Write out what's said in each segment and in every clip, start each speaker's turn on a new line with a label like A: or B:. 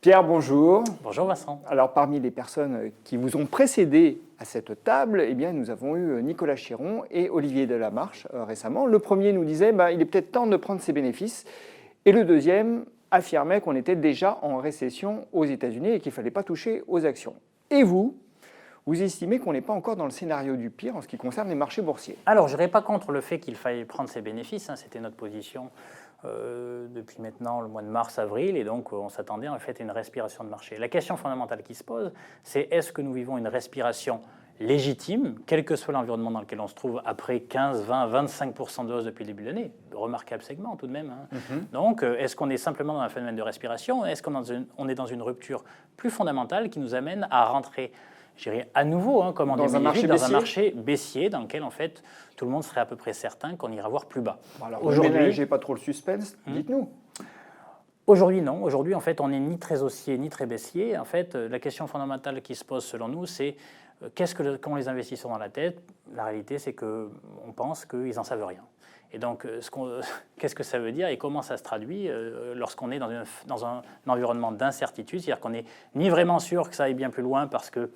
A: Pierre, bonjour.
B: Bonjour Vincent.
A: Alors parmi les personnes qui vous ont précédé à cette table, eh bien, nous avons eu Nicolas Chiron et Olivier Delamarche récemment. Le premier nous disait il est peut-être temps de prendre ses bénéfices. Et le deuxième affirmait qu'on était déjà en récession aux États-Unis et qu'il ne fallait pas toucher aux actions. Et vous estimez qu'on n'est pas encore dans le scénario du pire en ce qui concerne les marchés boursiers?
B: Alors, je n'irai pas contre le fait qu'il faille prendre ses bénéfices. C'était notre position depuis maintenant le mois de mars-avril. Et donc, on s'attendait en fait à une respiration de marché. La question fondamentale qui se pose, c'est est-ce que nous vivons une respiration légitime, quel que soit l'environnement dans lequel on se trouve, après 15, 20, 25% de hausse depuis le début de l'année, remarquable segment tout de même. Donc, est-ce qu'on est simplement dans un phénomène de respiration? Est-ce qu'on est dans une rupture plus fondamentale qui nous amène à rentrer, je dirais, à nouveau, comme en 2018, dans un marché baissier dans lequel, en fait, tout le monde serait à peu près certain qu'on ira voir plus bas.
A: Alors, aujourd'hui, ne ménagez pas trop le suspense, dites-nous.
B: Aujourd'hui, non. Aujourd'hui, en fait, on n'est ni très haussier ni très baissier. En fait, la question fondamentale qui se pose, selon nous, c'est qu'est-ce qu'ont les investisseurs dans la tête? La réalité, c'est qu'on pense qu'ils n'en savent rien. Et donc, qu'est-ce que ça veut dire et comment ça se traduit lorsqu'on est dans un environnement d'incertitude? C'est-à-dire qu'on n'est ni vraiment sûr que ça aille bien plus loin parce qu'on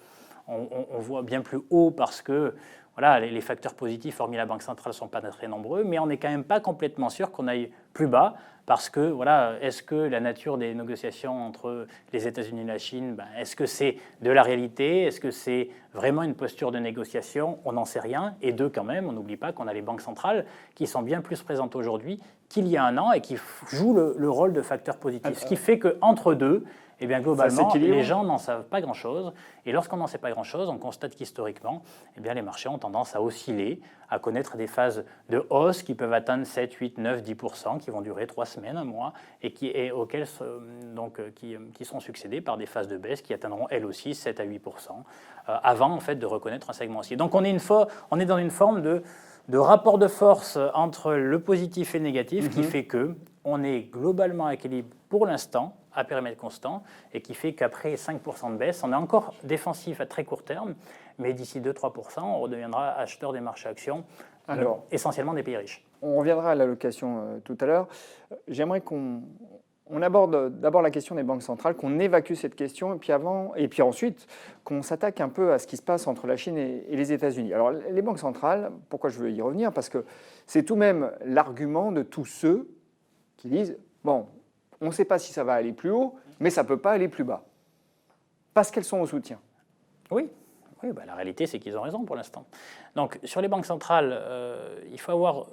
B: voit bien plus haut parce que voilà, les facteurs positifs, hormis la Banque centrale, ne sont pas très nombreux, mais on n'est quand même pas complètement sûr qu'on aille plus bas parce que, voilà, est-ce que la nature des négociations entre les États-Unis et la Chine, est-ce que c'est de la réalité? Est-ce que c'est vraiment une posture de négociation? On n'en sait rien. Et deux, quand même, on n'oublie pas qu'on a les banques centrales qui sont bien plus présentes aujourd'hui qu'il y a un an et qui jouent le rôle de facteur positif. Ce qui fait qu'entre deux, eh bien, globalement, les gens n'en savent pas grand-chose. Et lorsqu'on n'en sait pas grand-chose, on constate qu'historiquement, eh bien, les marchés ont tendance à osciller, à connaître des phases de hausse qui peuvent atteindre 7, 8, 9, 10%, qui vont durer 3 semaines, un mois, et qui sont succédées par des phases de baisse qui atteindront, elles aussi, 7 à 8%, avant, en fait, de reconnaître un segment haussier. Donc, on est dans une forme de rapport de force entre le positif et le négatif qui fait qu'on est globalement à équilibre pour l'instant, à périmètre constant, et qui fait qu'après 5% de baisse, on est encore défensif à très court terme, mais d'ici 2-3%, on redeviendra acheteur des marchés actions, essentiellement des pays riches.
A: On reviendra à l'allocation tout à l'heure. J'aimerais qu'on aborde d'abord la question des banques centrales, qu'on évacue cette question, et puis ensuite qu'on s'attaque un peu à ce qui se passe entre la Chine et les États-Unis. Alors les banques centrales, pourquoi je veux y revenir? Parce que c'est tout de même l'argument de tous ceux qui disent bon, on ne sait pas si ça va aller plus haut, mais ça ne peut pas aller plus bas. Parce qu'elles sont au soutien.
B: Oui, la réalité, c'est qu'ils ont raison pour l'instant. Donc, sur les banques centrales, il faut avoir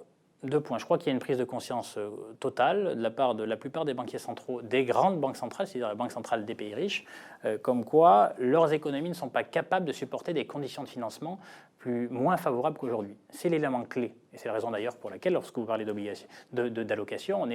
B: 2 points. Je crois qu'il y a une prise de conscience totale de la part de la plupart des banquiers centraux, des grandes banques centrales, c'est-à-dire les banques centrales des pays riches, comme quoi leurs économies ne sont pas capables de supporter des conditions de financement moins favorables qu'aujourd'hui. C'est l'élément clé. Et c'est la raison d'ailleurs pour laquelle, lorsque vous parlez d'allocation,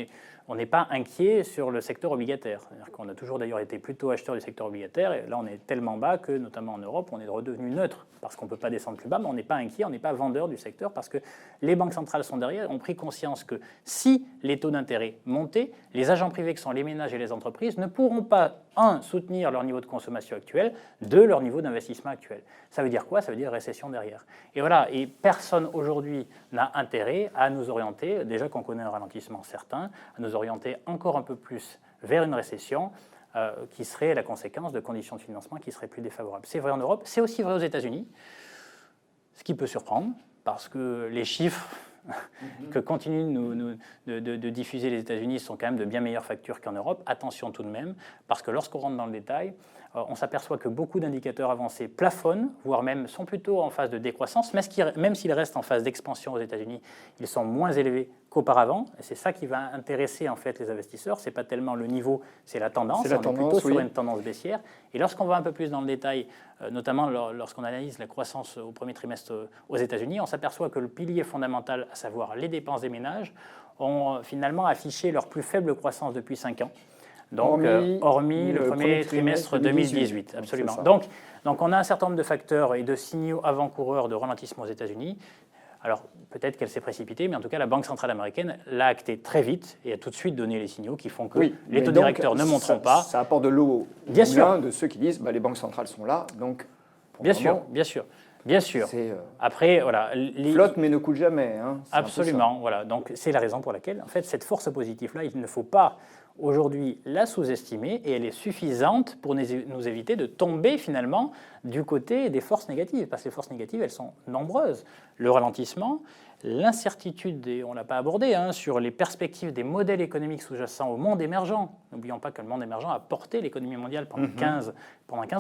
B: on n'est pas inquiet sur le secteur obligataire. C'est-à-dire qu'on a toujours d'ailleurs été plutôt acheteur du secteur obligataire, et là on est tellement bas que, notamment en Europe, on est redevenu neutre, parce qu'on ne peut pas descendre plus bas, mais on n'est pas inquiet, on n'est pas vendeur du secteur, parce que les banques centrales sont derrière, ont pris conscience que si les taux d'intérêt montaient, les agents privés que sont les ménages et les entreprises ne pourront pas, soutenir leur niveau de consommation actuel, leur niveau d'investissement actuel. Ça veut dire quoi? Ça veut dire récession derrière. Et voilà, et personne aujourd'hui n'a intérêt à nous orienter, déjà qu'on connaît un ralentissement certain, à nous orienter encore un peu plus vers une récession qui serait la conséquence de conditions de financement qui seraient plus défavorables. C'est vrai en Europe, c'est aussi vrai aux États-Unis, ce qui peut surprendre, parce que les chiffres que continuent de diffuser les États-Unis sont quand même de bien meilleures factures qu'en Europe. Attention tout de même, parce que lorsqu'on rentre dans le détail, on s'aperçoit que beaucoup d'indicateurs avancés plafonnent, voire même sont plutôt en phase de décroissance, même s'ils restent en phase d'expansion aux États-Unis, ils sont moins élevés qu'auparavant. Et c'est ça qui va intéresser en fait les investisseurs. C'est pas tellement le niveau, c'est la tendance. On est plutôt sur une tendance baissière. Et lorsqu'on va un peu plus dans le détail, notamment lorsqu'on analyse la croissance au premier trimestre aux États-Unis, on s'aperçoit que le pilier fondamental, à savoir les dépenses des ménages, ont finalement affiché leur plus faible croissance depuis 5 ans. Donc, hormis le premier trimestre 2018, absolument. Donc, on a un certain nombre de facteurs et de signaux avant-coureurs de ralentissement aux États-Unis. Alors, peut-être qu'elle s'est précipitée, mais en tout cas, la Banque centrale américaine l'a acté très vite et a tout de suite donné les signaux qui font que les taux directeurs ne monteront pas.
A: Ça apporte de l'eau
B: bien sûr
A: de ceux qui disent les banques centrales sont là, donc...
B: Bien sûr. Après, voilà,
A: flotte mais ne coule jamais.
B: Absolument, voilà. Donc c'est la raison pour laquelle, en fait, cette force positive-là, il ne faut pas aujourd'hui la sous-estimer et elle est suffisante pour nous éviter de tomber finalement du côté des forces négatives, parce que les forces négatives, elles sont nombreuses. Le ralentissement, l'incertitude, et on ne l'a pas abordé, sur les perspectives des modèles économiques sous-jacents au monde émergent. N'oublions pas que le monde émergent a porté l'économie mondiale pendant 15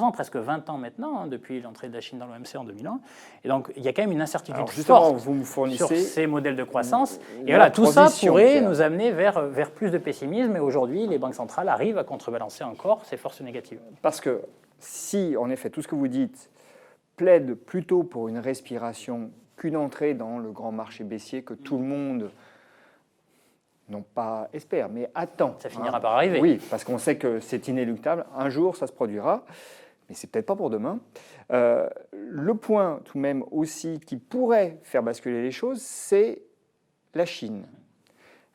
B: ans, presque 20 ans maintenant, depuis l'entrée de la Chine dans l'OMC en 2001. Et donc, il y a quand même une incertitude forte
A: vous me fournissez
B: sur ces modèles de croissance. Et voilà, tout ça pourrait nous amener vers plus de pessimisme. Et aujourd'hui, les banques centrales arrivent à contrebalancer encore ces forces négatives.
A: Parce que si, en effet, tout ce que vous dites plaide plutôt pour une respiration qu'une entrée dans le grand marché baissier que tout le monde, non pas espère, mais attend.
B: Ça finira par arriver.
A: Oui, parce qu'on sait que c'est inéluctable. Un jour, ça se produira, mais c'est peut-être pas pour demain. Le point, tout de même, aussi, qui pourrait faire basculer les choses, c'est la Chine.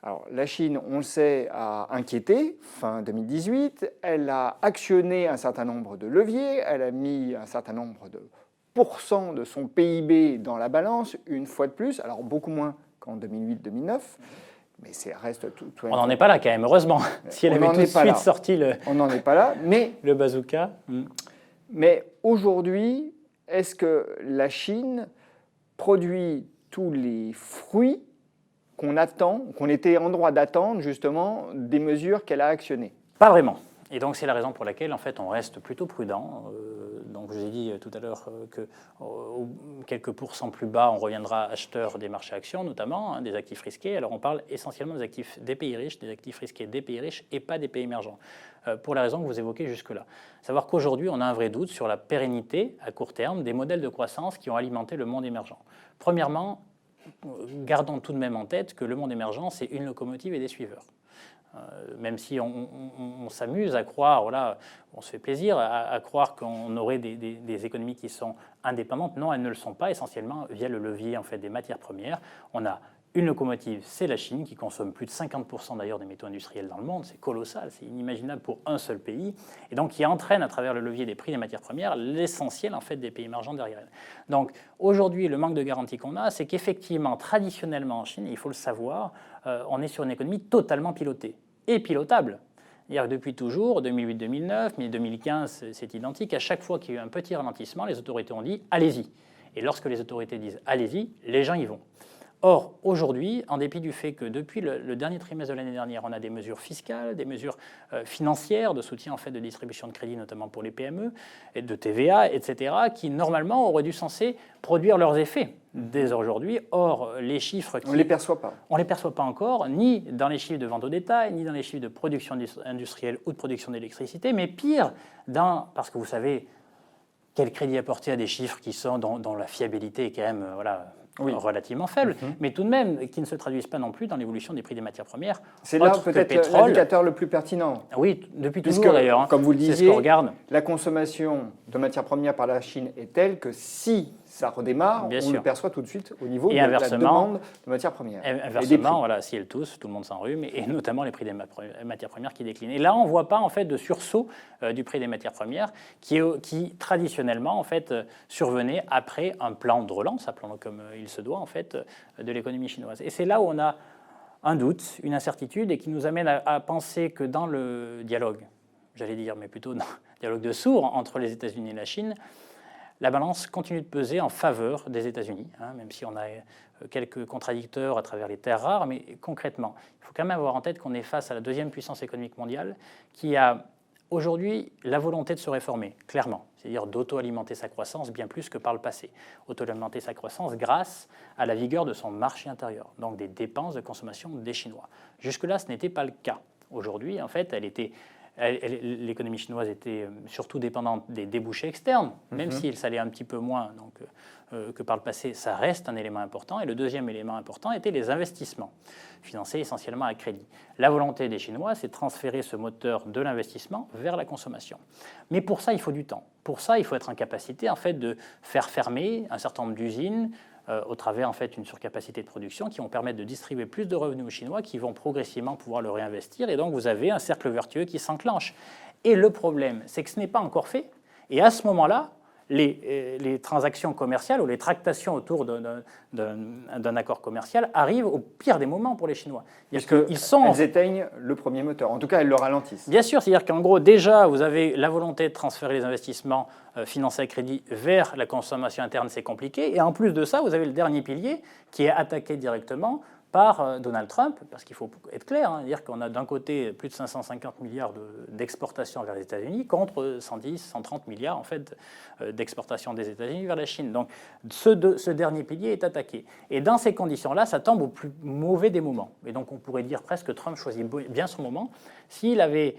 A: Alors, la Chine, on le sait, a inquiété fin 2018. Elle a actionné un certain nombre de leviers. Elle a mis un certain nombre de pourcents de son PIB dans la balance, une fois de plus. Alors, beaucoup moins qu'en 2008-2009. Mais ça reste tout
B: on n'en est pas là, quand même, heureusement. Si elle avait tout de suite sorti
A: on n'en est pas là, mais
B: le bazooka.
A: Mais aujourd'hui, est-ce que la Chine produit tous les fruits qu'on attend, qu'on était en droit d'attendre justement des mesures qu'elle a actionnées?
B: Pas vraiment. Et donc c'est la raison pour laquelle en fait on reste plutôt prudent. Donc je vous ai dit tout à l'heure que quelques pourcents plus bas, on reviendra acheteur des marchés actions notamment, des actifs risqués. Alors on parle essentiellement des actifs des pays riches, des actifs risqués des pays riches et pas des pays émergents. Pour la raison que vous évoquez jusque-là. Savoir qu'aujourd'hui on a un vrai doute sur la pérennité à court terme des modèles de croissance qui ont alimenté le monde émergent. Premièrement, gardons tout de même en tête que le monde émergent, c'est une locomotive et des suiveurs. Même si on s'amuse à croire, voilà, on se fait plaisir à croire qu'on aurait des économies qui sont indépendantes. Non, elles ne le sont pas, essentiellement via le levier en fait, des matières premières. On a une locomotive, c'est la Chine, qui consomme plus de 50% d'ailleurs des métaux industriels dans le monde. C'est colossal, c'est inimaginable pour un seul pays. Et donc, qui entraîne à travers le levier des prix des matières premières l'essentiel en fait, des pays émergents derrière elle. Donc, aujourd'hui, le manque de garantie qu'on a, c'est qu'effectivement, traditionnellement en Chine, il faut le savoir, on est sur une économie totalement pilotée et pilotable. C'est-à-dire que depuis toujours, 2008-2009, mais 2015, c'est identique. À chaque fois qu'il y a eu un petit ralentissement, les autorités ont dit « allez-y ». Et lorsque les autorités disent « allez-y », les gens y vont. Or, aujourd'hui, en dépit du fait que depuis le dernier trimestre de l'année dernière, on a des mesures fiscales, des mesures financières de soutien en fait, de distribution de crédit, notamment pour les PME, et de TVA, etc., qui normalement auraient dû censés produire leurs effets dès aujourd'hui. Or, les chiffres...
A: On ne les perçoit pas.
B: On ne les perçoit pas encore, ni dans les chiffres de vente au détail, ni dans les chiffres de production industrielle ou de production d'électricité, mais pire, parce que vous savez, quel crédit apporter à des chiffres qui sont dont la fiabilité est quand même... relativement faible, mais tout de même qui ne se traduisent pas non plus dans l'évolution des prix des matières premières.
A: C'est là peut-être l'indicateur le plus pertinent.
B: Oui, depuis toujours d'ailleurs.
A: Comme vous le disiez,
B: qu'on regarde.
A: La consommation de matières premières par la Chine est telle que si ça redémarre, on le perçoit tout de suite au niveau de la demande de matières premières.
B: Inversement, voilà, si elles toussent, tout le monde s'enrhume, et notamment les prix des matières premières qui déclinent. Et là, on ne voit pas en fait de sursaut du prix des matières premières qui traditionnellement en fait survenait après un plan de relance, appelons-le comme il se doit en fait, de l'économie chinoise. Et c'est là où on a un doute, une incertitude, et qui nous amène à penser que dans le dialogue, j'allais dire, mais plutôt dans le dialogue de sourds entre les États-Unis et la Chine, la balance continue de peser en faveur des États-Unis, même si on a quelques contradicteurs à travers les terres rares, mais concrètement, il faut quand même avoir en tête qu'on est face à la deuxième puissance économique mondiale qui a aujourd'hui la volonté de se réformer, clairement, c'est-à-dire d'auto-alimenter sa croissance bien plus que par le passé. Auto-alimenter sa croissance grâce à la vigueur de son marché intérieur, donc des dépenses de consommation des Chinois. Jusque-là, ce n'était pas le cas. Aujourd'hui, en fait, l'économie chinoise était surtout dépendante des débouchés externes, même s'il s'allait un petit peu moins que par le passé, ça reste un élément important. Et le deuxième élément important était les investissements, financés essentiellement à crédit. La volonté des Chinois, c'est de transférer ce moteur de l'investissement vers la consommation. Mais pour ça, il faut du temps. Pour ça, il faut être en capacité en fait, de faire fermer un certain nombre d'usines, au travers en fait une surcapacité de production qui vont permettre de distribuer plus de revenus aux Chinois qui vont progressivement pouvoir le réinvestir et donc vous avez un cercle vertueux qui s'enclenche. Et le problème, c'est que ce n'est pas encore fait et à ce moment-là, les transactions commerciales ou les tractations autour d'un accord commercial arrivent au pire des moments pour les Chinois.
A: Elles éteignent le premier moteur, en tout cas elles le ralentissent.
B: Bien sûr, c'est-à-dire qu'en gros, déjà, vous avez la volonté de transférer les investissements financés à crédit vers la consommation interne, c'est compliqué. Et en plus de ça, vous avez le dernier pilier qui est attaqué directement par Donald Trump, parce qu'il faut être clair, dire qu'on a d'un côté plus de 550 milliards d'exportations vers les États-Unis contre 110, 130 milliards en fait d'exportations des États-Unis vers la Chine. Donc ce dernier pilier est attaqué. Et dans ces conditions-là, ça tombe au plus mauvais des moments. Et donc on pourrait dire presque que Trump choisit bien son moment. S'il avait,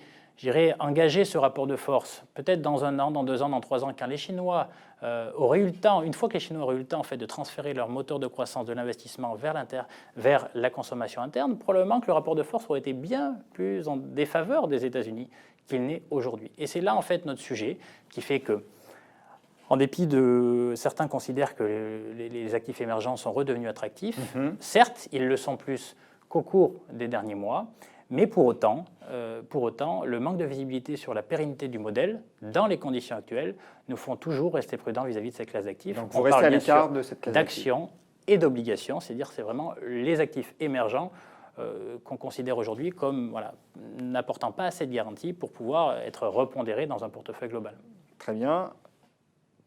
B: engagé ce rapport de force, peut-être dans 1 an, dans 2 ans, dans 3 ans, quand les Chinois auraient eu le temps, une fois que les Chinois auraient eu le temps en fait, de transférer leur moteur de croissance de l'investissement vers la consommation interne, probablement que le rapport de force aurait été bien plus en défaveur des États-Unis qu'il n'est aujourd'hui. Et c'est là en fait notre sujet qui fait que, en dépit de certains considèrent que les actifs émergents sont redevenus attractifs, certes, ils le sont plus qu'au cours des derniers mois. Mais pour autant, le manque de visibilité sur la pérennité du modèle, dans les conditions actuelles, nous font toujours rester prudents vis-à-vis de cette classe d'actifs.
A: Donc vous restez à l'écart de cette classe
B: d'actions et d'obligations, c'est-à-dire c'est vraiment les actifs émergents qu'on considère aujourd'hui comme n'apportant pas assez de garanties pour pouvoir être repondérés dans un portefeuille global.
A: Très bien.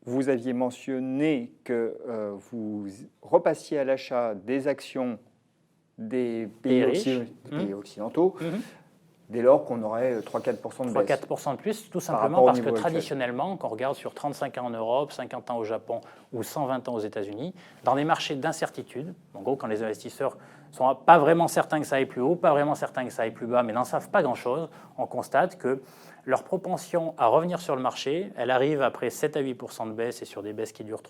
A: Vous aviez mentionné que vous repassiez à l'achat des actions des pays occidentaux, dès lors qu'on aurait 3-4% de baisse.
B: 3-4% de plus, tout simplement parce que traditionnellement, quand on regarde sur 35 ans en Europe, 50 ans au Japon ou 120 ans aux États-Unis, dans des marchés d'incertitude, en gros quand les investisseurs ne sont pas vraiment certains que ça aille plus haut, pas vraiment certains que ça aille plus bas, mais n'en savent pas grand-chose, on constate que leur propension à revenir sur le marché, elle arrive après 7 à 8% de baisse et sur des baisses qui durent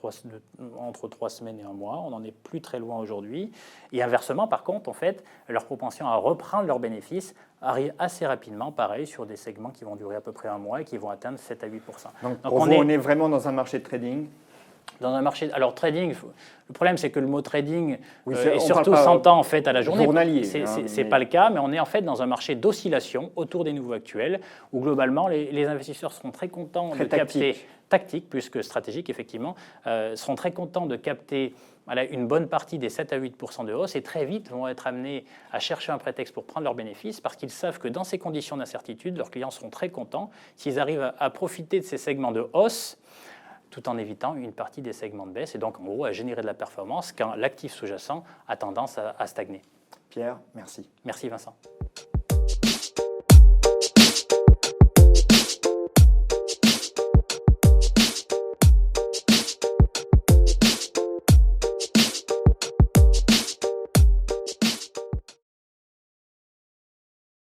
B: entre 3 semaines et 1 mois. On n'en est plus très loin aujourd'hui. Et inversement, par contre, en fait, leur propension à reprendre leurs bénéfices arrive assez rapidement, pareil, sur des segments qui vont durer à peu près 1 mois et qui vont atteindre 7 à 8%.
A: Donc pour vous, on est vraiment dans un marché de trading ?
B: Dans un marché, alors trading, le problème c'est que le mot trading est surtout s'entend en fait à la journée.
A: Journalier.
B: C'est pas le cas, mais on est en fait dans un marché d'oscillation autour des niveaux actuels où globalement les investisseurs seront très contents de capter, tactique plus que stratégique effectivement, seront très contents de capter une bonne partie des 7 à 8% de hausse et très vite vont être amenés à chercher un prétexte pour prendre leurs bénéfices parce qu'ils savent que dans ces conditions d'incertitude, leurs clients seront très contents s'ils arrivent à profiter de ces segments de hausse tout en évitant une partie des segments de baisse et donc en gros à générer de la performance quand l'actif sous-jacent a tendance à stagner.
A: Pierre, merci.
B: Merci Vincent.